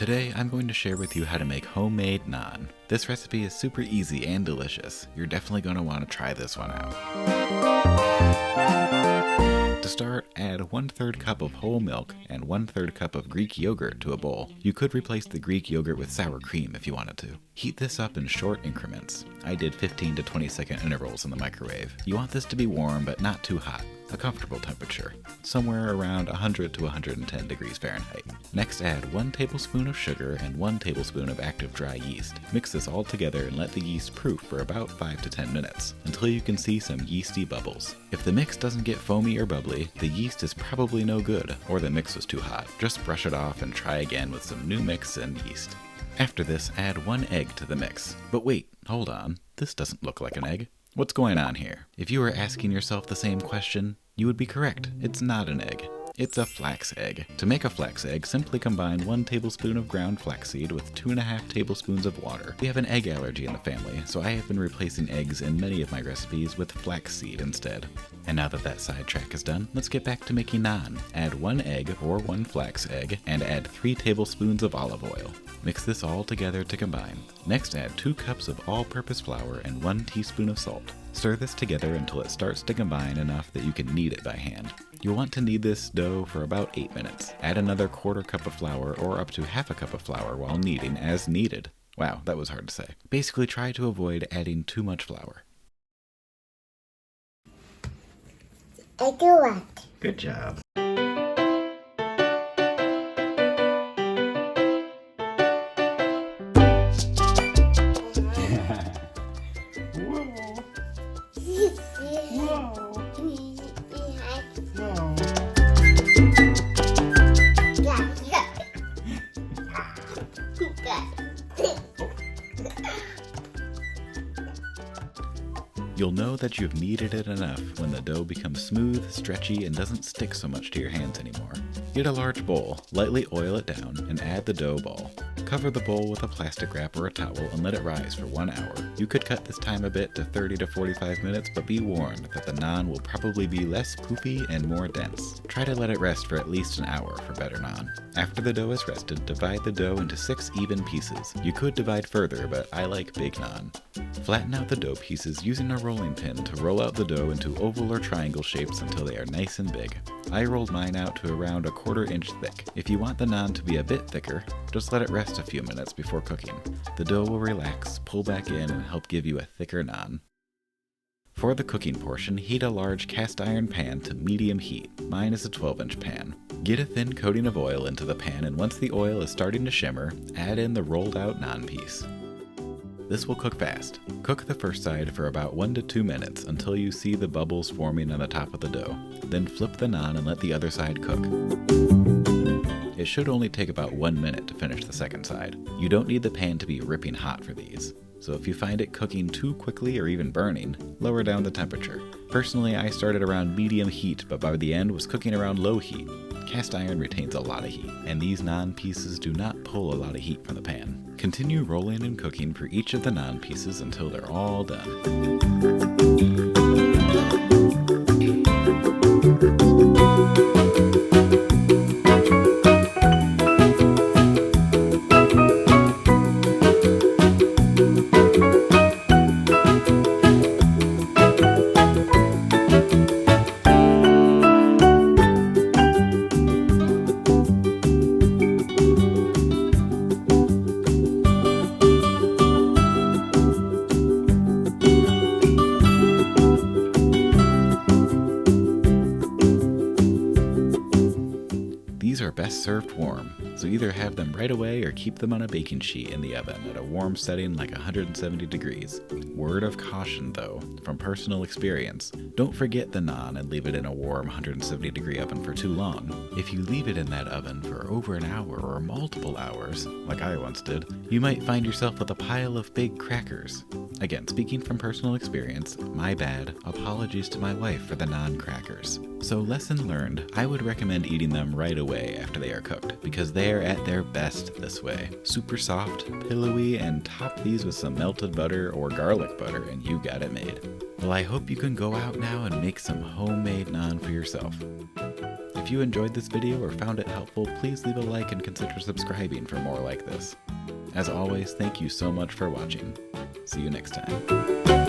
Today I'm going to share with you how to make homemade naan. This recipe is super easy and delicious. You're definitely going to want to try this one out. To start, add 1/3 cup of whole milk and 1/3 cup of Greek yogurt to a bowl. You could replace the Greek yogurt with sour cream if you wanted to. Heat this up in short increments. I did 15 to 20 second intervals in the microwave. You want this to be warm but not too hot. A comfortable temperature, somewhere around 100 to 110 degrees Fahrenheit. Next, add 1 tablespoon of sugar and 1 tablespoon of active dry yeast. Mix this all together and let the yeast proof for about 5 to 10 minutes, until you can see some yeasty bubbles. If the mix doesn't get foamy or bubbly, the yeast is probably no good, or the mix was too hot. Just brush it off and try again with some new mix and yeast. After this, add 1 egg to the mix. But wait, hold on, this doesn't look like an egg. What's going on here? If you were asking yourself the same question, you would be correct. It's not an egg. It's a flax egg. To make a flax egg, simply combine 1 tablespoon of ground flaxseed with 2.5 tablespoons of water. We have an egg allergy in the family, so I have been replacing eggs in many of my recipes with flaxseed instead. And now that sidetrack is done, let's get back to making naan. Add 1 egg or 1 flax egg and add 3 tablespoons of olive oil. Mix this all together to combine. Next, add 2 cups of all-purpose flour and 1 teaspoon of salt. Stir this together until it starts to combine enough that you can knead it by hand. You'll want to knead this dough for about 8 minutes. Add another 1/4 cup of flour or up to 1/2 cup of flour while kneading as needed. Wow, that was hard to say. Basically, try to avoid adding too much flour. I do what? Good job. You'll know that you've kneaded it enough when the dough becomes smooth, stretchy, and doesn't stick so much to your hands anymore. Get a large bowl, lightly oil it down, and add the dough ball. Cover the bowl with a plastic wrap or a towel and let it rise for 1 hour. You could cut this time a bit to 30 to 45 minutes, but be warned that the naan will probably be less poofy and more dense. Try to let it rest for at least an hour for better naan. After the dough is rested, divide the dough into 6 even pieces. You could divide further, but I like big naan. Flatten out the dough pieces using a rolling pin to roll out the dough into oval or triangle shapes until they are nice and big. I rolled mine out to around 1/4 inch thick. If you want the naan to be a bit thicker, just let it rest a few minutes before cooking. The dough will relax, pull back in, and help give you a thicker naan. For the cooking portion, heat a large cast iron pan to medium heat. Mine is a 12-inch pan. Get a thin coating of oil into the pan, and once the oil is starting to shimmer, add in the rolled out naan piece. This will cook fast. Cook the first side for about 1 to 2 minutes until you see the bubbles forming on the top of the dough. Then flip the naan and let the other side cook. It should only take about 1 minute to finish the second side. You don't need the pan to be ripping hot for these. So if you find it cooking too quickly or even burning, lower down the temperature. Personally, I started around medium heat, but by the end was cooking around low heat. Cast iron retains a lot of heat, and these naan pieces do not pull a lot of heat from the pan. Continue rolling and cooking for each of the naan pieces until they're all done. These are best served warm, so either have them right away or keep them on a baking sheet in the oven at a warm setting like 170 degrees. Word of caution though, from personal experience, don't forget the naan and leave it in a warm 170 degree oven for too long. If you leave it in that oven for over an hour or multiple hours, like I once did, you might find yourself with a pile of big crackers. Again, speaking from personal experience, my bad, apologies to my wife for the naan crackers. So lesson learned, I would recommend eating them right away after they are cooked, because they are at their best this way. Super soft, pillowy, and top these with some melted butter or garlic butter and you got it made. Well, I hope you can go out now and make some homemade naan for yourself. If you enjoyed this video or found it helpful, please leave a like and consider subscribing for more like this. As always, thank you so much for watching. See you next time.